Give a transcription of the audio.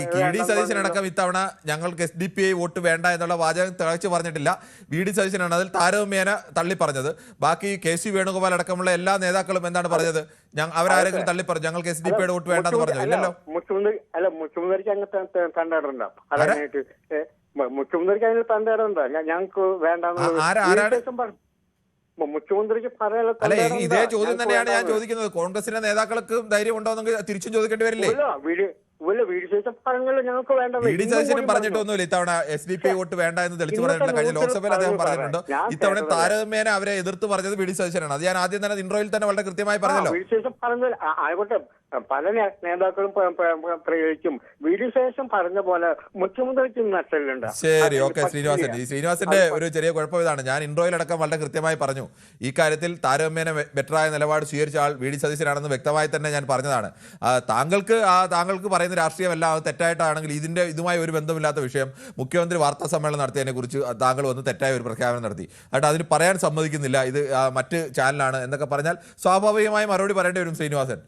കെ.ഡി. സതീശനടക്കം ഇത്തവണ ഞങ്ങൾക്ക് SDPI vote വേണ്ട എന്നുള്ള വാചകം തികച്ചു പറഞ്ഞിട്ടില്ല. വി.ഡി. സതീശനാണ് അതിൽ താരതമ്യേന തള്ളി പറഞ്ഞത്. ബാക്കി KC വേണുഗോപാൽ അടക്കമുള്ള എല്ലാ നേതാക്കളും എന്താണ് പറഞ്ഞത്? അവരാരെങ്കിലും തള്ളി പറഞ്ഞു ഞങ്ങൾക്ക് SDPI വോട്ട് വേണ്ടെന്ന് പറഞ്ഞു? ഇല്ലല്ലോ. മുഖ്യമന്ത്രിക്ക് അങ്ങ് തണ്ടാടുണ്ടോ? അതായിട്ട് മുഖ്യമന്ത്രിക്ക് അതിന് തണ്ടാടുണ്ടോ? ഞങ്ങൾക്ക് വേണ്ടെന്ന് മുഖ്യമന്ത്രിക്ക് അല്ല, ഇതേ ചോദ്യം തന്നെയാണ് ഞാൻ ചോദിക്കുന്നത്. കോൺഗ്രസിന്റെ നേതാക്കൾക്ക് ധൈര്യം ഉണ്ടോ എന്ന് തിരിച്ചും ചോദിക്കേണ്ടി വരില്ലേ? വി.ഡി. സതീശനും പറഞ്ഞിട്ടൊന്നുമില്ല ഇത്തവണ SDPI വോട്ട് വേണ്ട എന്ന് തെളിച്ചു പറഞ്ഞിട്ടില്ല. കഴിഞ്ഞ ലോക്സഭയിൽ അദ്ദേഹം പറഞ്ഞിട്ടുണ്ട്. ഇത്തവണ താരതമ്യേന അവരെ എതിർത്ത് പറഞ്ഞത് വി.ഡി. സതീശനാണ്. അത് ഞാൻ ആദ്യം തന്നെ ഇൻട്രോയിൽ തന്നെ വളരെ കൃത്യമായി പറഞ്ഞല്ലോ. ആയിക്കോട്ടെ, പല നേതാക്കളും പ്രയോഗിക്കും. വി.ഡി. സതീശൻ പറഞ്ഞ പോലെ മുഖ്യമന്ത്രിക്ക് നഷ്ടലുണ്ട്. ശരി, ഓക്കെ. ശ്രീനിവാസന്റെ ഒരു ചെറിയ കുഴപ്പം ഇതാണ്. ഞാൻ ഇൻട്രോയിലടക്കം വളരെ കൃത്യമായി പറഞ്ഞു, ഈ കാര്യത്തിൽ താരതമ്യേന ബെറ്ററായ നിലപാട് സ്വീകരിച്ച ആൾ വി.ഡി. സതീശനാണെന്ന് വ്യക്തമായി തന്നെ ഞാൻ പറഞ്ഞതാണ്. താങ്കൾക്ക് പറയുന്ന രാഷ്ട്രീയമല്ല, അത് തെറ്റായിട്ടാണെങ്കിൽ ഇതുമായി ഒരു ബന്ധമില്ലാത്ത വിഷയം മുഖ്യമന്ത്രി വാർത്താ സമ്മേളനം നടത്തിയതിനെ കുറിച്ച് താങ്കൾ വന്ന് തെറ്റായ ഒരു പ്രഖ്യാപനം നടത്തി. എന്നിട്ട് അതിന് പറയാൻ സമ്മതിക്കുന്നില്ല, ഇത് മറ്റ് ചാനലാണ് എന്നൊക്കെ പറഞ്ഞാൽ സ്വാഭാവികമായി മറുപടി പറയേണ്ടി വരും ശ്രീനിവാസൻ.